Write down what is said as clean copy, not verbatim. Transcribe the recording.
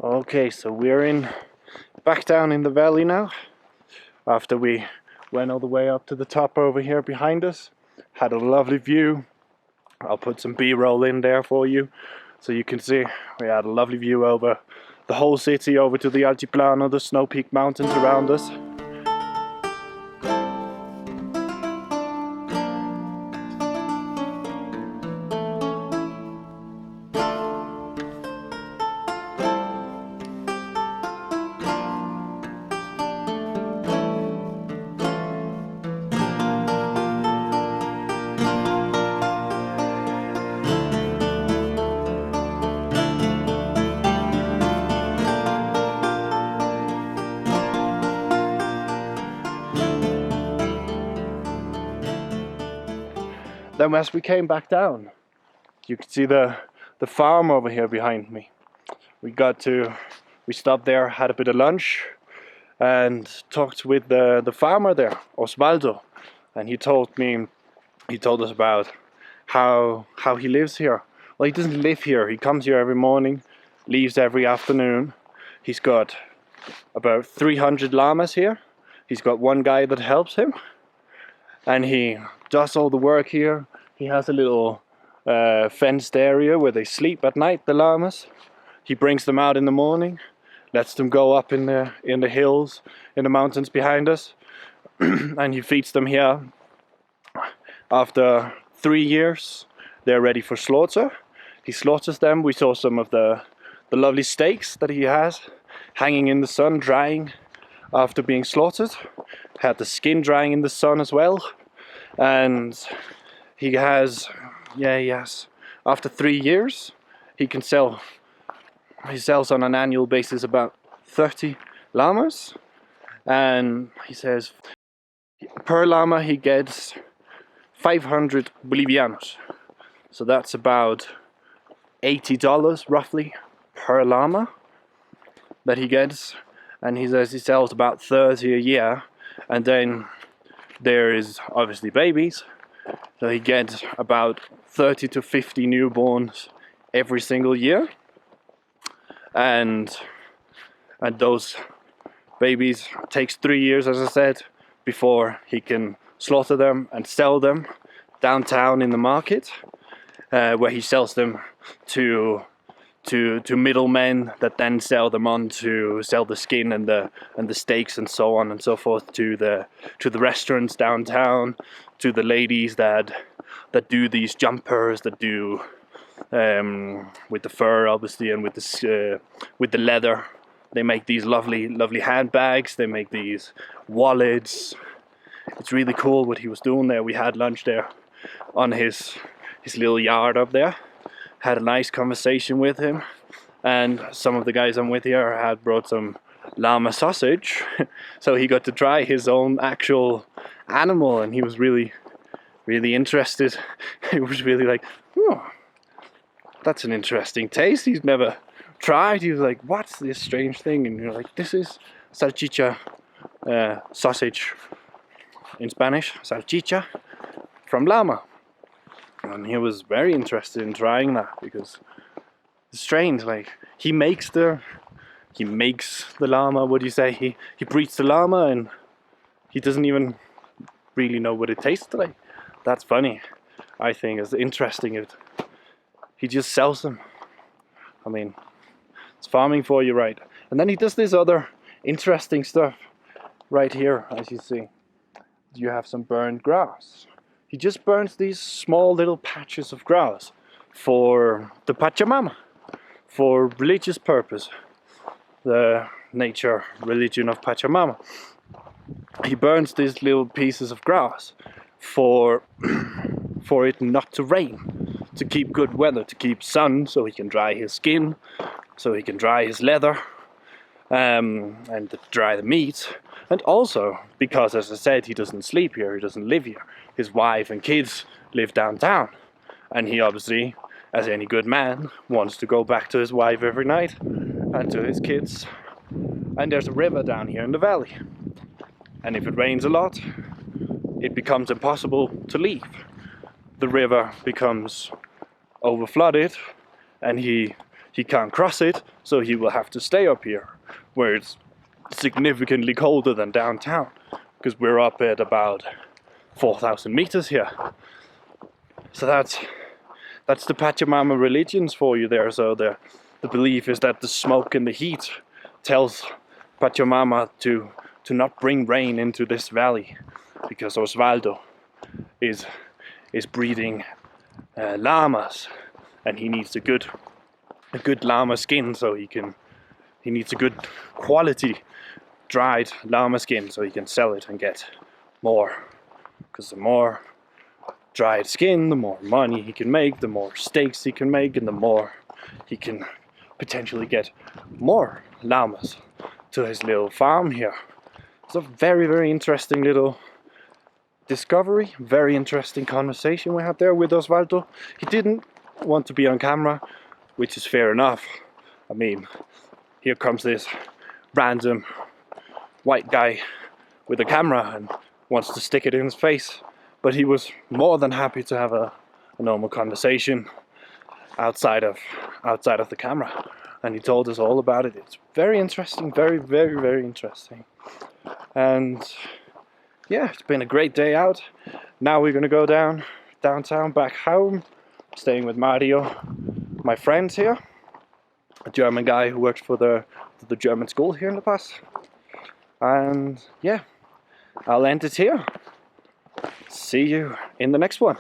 Okay, so we're back down in the valley now, after we went all the way up to the top over here behind us. Had a lovely view. I'll put some B-roll in there for you so you can see. We had a lovely view over the whole city, over to the Altiplano, the snow-peaked mountains around us. Then as we came back down, you can see the farm over here behind me. We stopped there, had a bit of lunch, and talked with the farmer there, Osvaldo, and he told us about how he lives here. Well, he doesn't live here. He comes here every morning, leaves every afternoon. He's got about 300 llamas here. He's got one guy that helps him, and he does all the work here. He has a little fenced area where they sleep at night, the llamas. He brings them out in the morning, lets them go up in the hills, in the mountains behind us, and he feeds them here. After 3 years, they're ready for slaughter. He slaughters them. We saw some of the lovely steaks that he has hanging in the sun, drying after being slaughtered. Had the skin drying in the sun as well. And he has, after 3 years, he sells on an annual basis about 30 llamas. And he says per llama he gets 500 Bolivianos. So that's about $80 roughly per llama that he gets. And he says he sells about 30 a year. And then there is obviously babies, so he gets about 30 to 50 newborns every single year, and those babies takes 3 years, as I said, before he can slaughter them and sell them downtown in the market, where he sells them to middlemen that then sell them on to sell the skin and the steaks and so on and so forth to the restaurants downtown, to the ladies that do these jumpers, that do with the fur obviously, and with the leather. They make these lovely handbags. They make these wallets. It's really cool what he was doing there. We had lunch there on his little yard up there. Had a nice conversation with him, and some of the guys I'm with here had brought some llama sausage, so he got to try his own actual animal, and he was really interested. He was really like, oh, that's an interesting taste. He's never tried. He was like, what's this strange thing? And you're like, this is salchicha, sausage in Spanish, salchicha from llama. And he was very interested in trying that, because it's strange. Like, he makes the llama. What do you say? He breeds the llama, and he doesn't even really know what it tastes like. That's funny. I think it's interesting. He just sells them. I mean, it's farming for you, right? And then he does this other interesting stuff right here, as you see. You have some burned grass. He just burns these small little patches of grass for the Pachamama, for religious purpose, the nature religion of Pachamama. He burns these little pieces of grass for it not to rain, to keep good weather, to keep sun, so he can dry his skin, so he can dry his leather, and dry the meat. And also because, as I said, he doesn't sleep here, he doesn't live here. His wife and kids live downtown, and he obviously, as any good man, wants to go back to his wife every night and to his kids. And there's a river down here in the valley, and if it rains a lot, it becomes impossible to leave. The river becomes overflooded, and he he can't cross it, so he will have to stay up here, where it's significantly colder than downtown, because we're up at about 4,000 meters here. So that's the Pachamama religions for you there. So the belief is that the smoke and the heat tells Pachamama to not bring rain into this valley, because Osvaldo is breeding llamas, and he needs a good llama skin, so he needs a good quality dried llama skin, so he can sell it and get more. Because the more dried skin, the more money he can make, the more steaks he can make, and the more he can potentially get more llamas to his little farm here. It's a very, very interesting little discovery, very interesting conversation we had there with Osvaldo. He didn't want to be on camera, which is fair enough. I mean, here comes this random white guy with a camera and wants to stick it in his face. But he was more than happy to have a normal conversation outside of the camera, and he told us all about it. It's very interesting, very, very, very interesting. And yeah, it's been a great day out. Now we're gonna go downtown, back home, staying with Mario, my friend here, a German guy who works for the German school here in La Paz. And yeah, I'll end it here. See you in the next one.